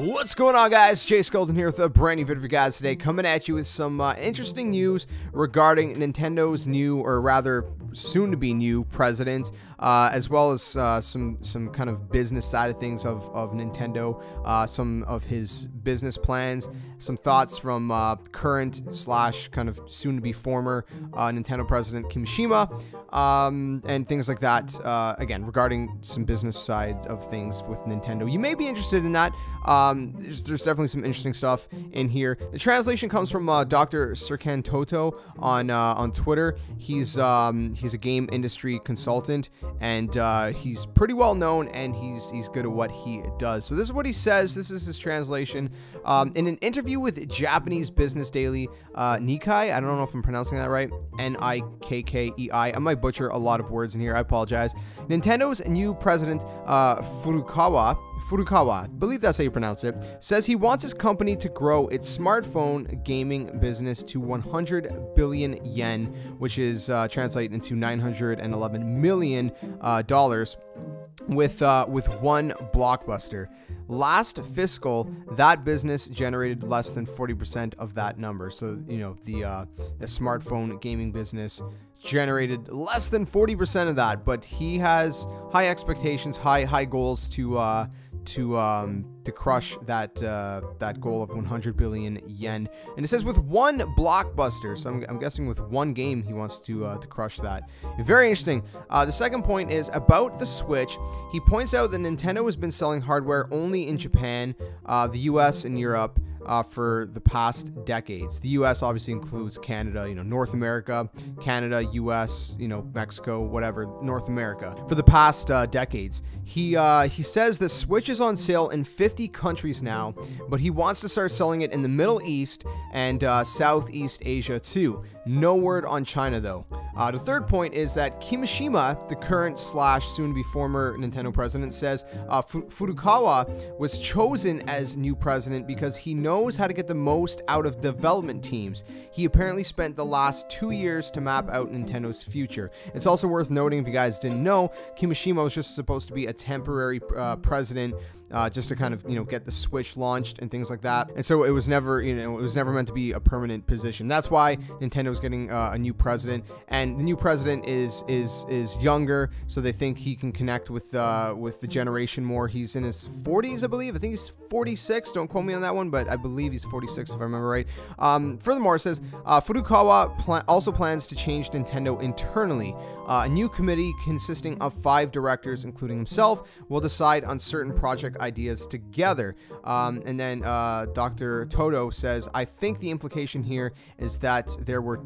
What's going on, guys? JSkeleton here with a brand new video for you guys today, coming at you with some interesting news regarding Nintendo's new, or rather soon-to-be new president, as well as some kind of business side of things of Nintendo, some of his business plans, some thoughts from current slash kind of soon-to-be former Nintendo president Kimishima, and things like that, again, regarding some business side of things with Nintendo. You may be interested in that. There's definitely some interesting stuff in here. The translation comes from Dr. Serkan Toto on Twitter. He's a game industry consultant, and he's pretty well known, and he's good at what he does. So this is what he says. This is his translation. In an interview with Japanese business daily Nikkei, I don't know if I'm pronouncing that right, Nikkei, I might butcher a lot of words in here, I apologize. Nintendo's new president, Furukawa, I believe that's how you pronounce it, says he wants his company to grow its smartphone gaming business to 100 billion yen, which is translated into $911 million with one blockbuster. Last fiscal, that business generated less than 40% of that number. So, you know, the smartphone gaming business generated less than 40% of that, but he has high expectations, high goals to crush that goal of 100 billion yen. And it says with one blockbuster, so I'm guessing with one game he wants to crush that. Very interesting. The second point is about the Switch. He points out that Nintendo has been selling hardware only in Japan, the US, and Europe for the past decades. The US obviously includes Canada, you know, North America, Canada, US, you know, Mexico, whatever, North America, for the past decades. He says the Switch is on sale in 50 countries now, but he wants to start selling it in the Middle East and Southeast Asia too. No word on China though. The third point is that Kimishima, the current slash soon-to-be former Nintendo president, says Furukawa was chosen as new president because he knows how to get the most out of development teams. He apparently spent the last 2 years to map out Nintendo's future. It's also worth noting, if you guys didn't know, Kimishima was just supposed to be a temporary president, just to kind of, you know, get the Switch launched and things like that. And so it was never, you know, it was never meant to be a permanent position. That's why Nintendo's getting a new president, and the new president is younger, so they think he can connect with the generation more. He's in his 40s, I believe. I think he's 46. Don't quote me on that one, but I believe he's 46 if I remember right. Furthermore, it says Furukawa also plans to change Nintendo internally. A new committee consisting of 5 directors, including himself, will decide on certain project ideas together. And then Dr. Toto says, I think the implication here is that there were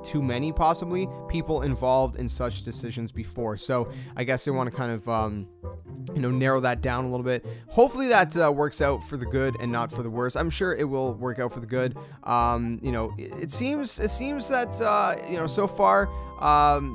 too many possibly people involved in such decisions before. So I guess they want to kind of you know, narrow that down a little bit. Hopefully that works out for the good and not for the worse. I'm sure it will work out for the good. You know, it seems that you know, so far,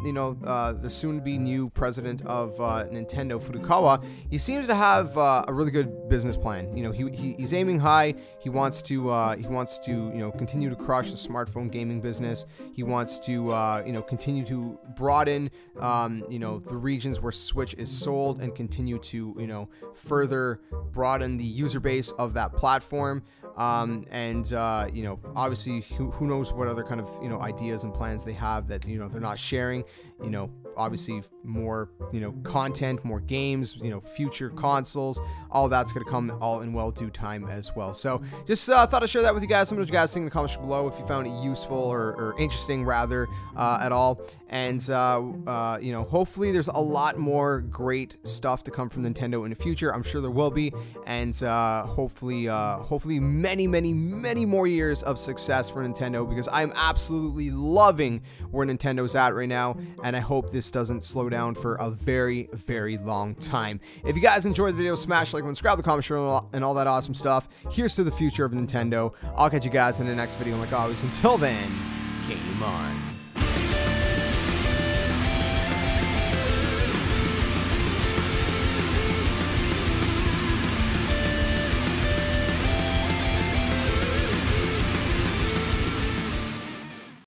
you know, the soon-to-be new president of Nintendo, Furukawa, he seems to have a really good business plan. You know, he's aiming high. He wants to you know, continue to crush the smartphone gaming business. He wants to you know, continue to broaden you know, the regions where Switch is sold, and continue to, you know, further broaden the user base of that platform. And you know, obviously, who knows what other kind of, you know, ideas and plans they have that, you know, they're not sharing. You know, obviously more, you know, content, more games, you know, future consoles, all that's going to come all in well due time as well. So just thought I'd share that with you guys. Let me know what you guys think in the comments below, if you found it useful or interesting rather at all. And you know, hopefully there's a lot more great stuff to come from Nintendo in the future. I'm sure there will be, and hopefully many more years of success for Nintendo, because I'm absolutely loving where Nintendo's at right now, and I hope this doesn't slow down for a very long time. If you guys enjoyed the video, smash like, subscribe, the comment, share, and all that awesome stuff. Here's to the future of Nintendo. I'll catch you guys in the next video, and like always, until then, game on.